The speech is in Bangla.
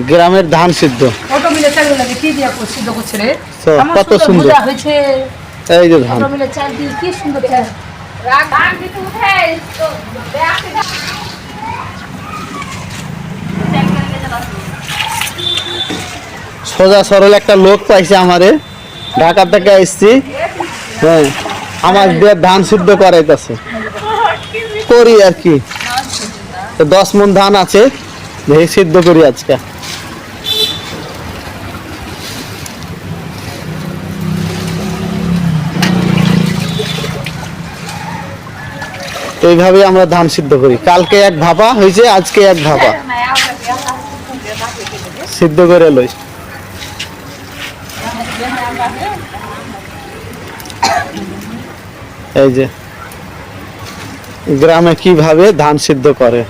গ্রামের ধান সিদ্ধ অটো মিলে চাল লাগে কি দিয়া সিদ্ধ করছে রে কত সুন্দর হয়েছে। এই যে ধান অটো মিলে চাল দিয়ে কি সুন্দর ধান দিতে উঠে তো সোজা সরল একটা লোক পাইছে আমারে, ঢাকা থেকে আসছি। হ্যাঁ, আমার দিয়ে ধান সিদ্ধ করাইতেছে, করি আর কি। 10 মণ ধান আছে, দেখি সিদ্ধ করি আজকে। এইভাবে আমরা ধান সিদ্ধ করি। কালকে এক ভাপা হয়েছে, আজকে এক ভাপা সিদ্ধ করে লই। এই যে গ্রামে কিভাবে ধান সিদ্ধ করে।